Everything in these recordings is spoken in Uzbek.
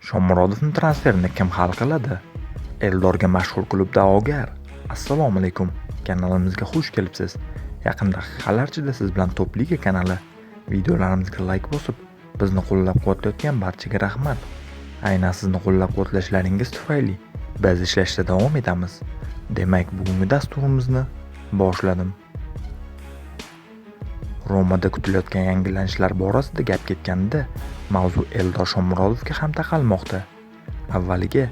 Shomurodovning transferini kim hal qiladi? Eldorga mashhur klub da'vogar. Assalomu alaykum. Kanalimizga xush kelibsiz. Yaqin daqiqalar ichida siz bilan Top Liga kanali. Videolarimizga like bosib, bizni qo'llab-quvvatlayotgan barchaga rahmat. Aynan sizni qo'llab-quvvatlashlaringiz tufayli biz ishlashda davom etamiz. Demak, bugungi dasturimizni boshladim. Romada kutilayotgan yangilanishlar borasida gap ketganida, mavzu Eldor Shomurodovga ham taqalmoqda. Avvaliga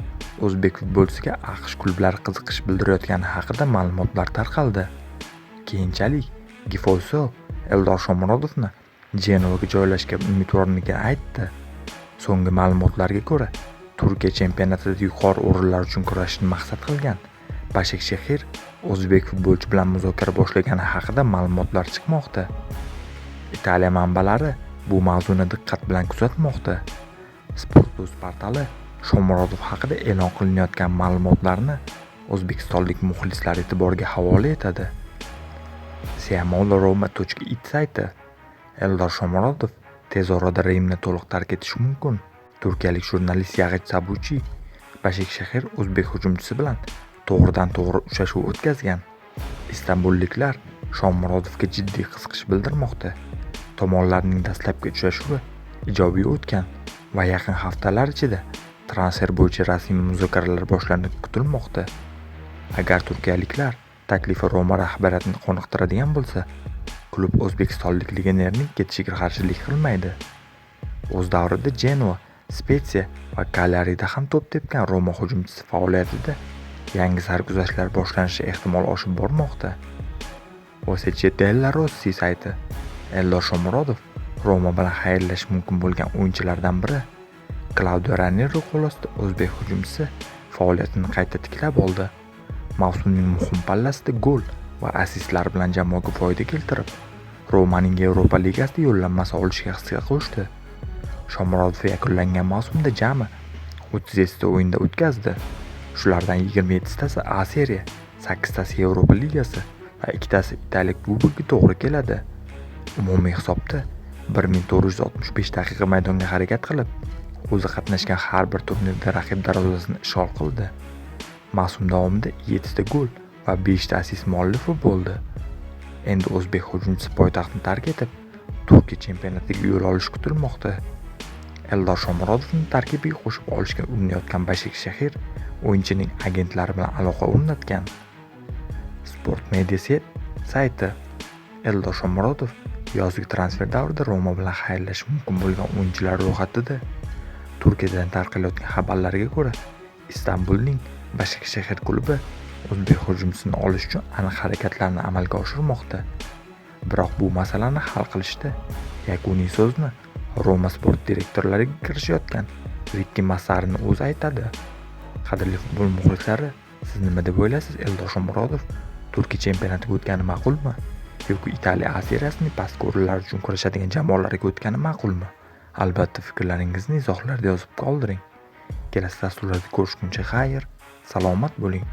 o'zbek futbolchisiga AQSh klublari qiziqish bildirayotgani haqida ma'lumotlar tarqaldi. Keyinchalik Gifolso Eldor Shomurodovni Genoaga joylashga umidvorligini aytdi. So'nggi ma'lumotlarga ko'ra, Turkiya chempionatida yuqori o'rinlar uchun kurashishni maqsad qilgan Başakşehir o'zbek futbolchi bilan muzokara boshlagani haqida ma'lumotlar chiqmoqda. Italiya manbalari bu mavzuni diqqat bilan kuzatmoqda. Sport.uz portali Shomurodov haqida e'lon qilinayotgan ma'lumotlarni o'zbekistonlik muxlislar e'tiboriga havola etadi. Siamolo.it sayti Eldor Shomurodov tez orada Rimni to'liq tark etishi mumkin. Turkiyalik jurnalist Yag'ich Sabuchi Başakşehir o'zbek hujumchisi bilan to'g'ridan-to'g'ri uchrashuv o'tkazgan. Istanbulliklar Shomurodovga jiddiy qiziqish bildirmoqda. Tomonlarning dastlabki uchrashuvi ijobiy o'tgan va yaqin haftalar ichida transfer bo'yicha rasmiy muzokaralar boshlanishi kutilmoqda. Agar turkiyaliklar taklifi Roma rahbariyatini qoniqtiradigan bo'lsa, klub o'zbekistonlik legionerning ketishiga qarshilik qilmaydi. O'z davrida Genoa, Spezia va Kalyarida ham to'p tepgan Roma hujumchisi faoliyatida yangi sarguzashtlar boshlanishi ehtimol oshib bormoqda. OSC della Rossi sayti Eldor Shomurodov Roma bilan xayrlashish mumkin bo'lgan o'yinchilardan biri. Claudio Ranieri qo'lostida o'zbek hujumchisi faoliyatini qayta tiklab oldi. Mavsumning muhim pallasida gol va assistlar bilan jamoaga foyda keltirib, Romaning Yevropa Ligasida yo'llanmasi olishga hissa qo'shdi. Shomurodov yakunlangan mavsumda jami 37 ta o'yinda o'tkazdi. Shulardan 27tasi A Seriya, 8tasi Yevropa Ligasi va 2tasi Italiya Kubogiga to'g'ri keladi. Umumiy hisobda 1465 daqiqa maydonga harakat qilib, o'zi qatnashgan har bir turnirda raqib darvozasini ishg'ol qildi. Mavsum davomida 7 ta gol va 5 ta assist muallifi bo'ldi. Endi o'zbek hujumchisi poytaxtni tark etib, Turkiya chempionatiga yo'l olishi kutilmoqda. Eldor Shomurodovni tarkibiga qo'shib olishga urinayotgan Başakşehir o'yinchining agentlari bilan aloqa o'rnatgan. Sport Media sayti Eldor Shomurodov yozgi transfer davrida Roma bilan xayrlashish mumkin bo'lgan o'yinchilar ro'yxatida. Turkiyadan tarqalayotgan xabarlarga ko'ra, Istanbulning Başakşehir klubi o'zbek hujumchisini olish uchun aniq harakatlarni amalga oshirmoqda. Biroq bu masalani hal qilishda yakuniy so'zni Roma sport direktorlariga kirishayotgan Ricky Massarining o'zi aytadi. Qadrli futbol muxlislari, siz nima deb o'ylaysiz? Eldor Shomurodov Turkiya chempionatiga o'tgani ma'qulmi? Yoki Italiya A seriyasining pastki o'rinlar uchun kurashadigan jamoalarga o'tgani ma'qulmi? Albatta fikrlaringizni izohlarda yozib qoldiring. Kelasi dasturlarda ko'rishguncha xayr, salomat bo'ling.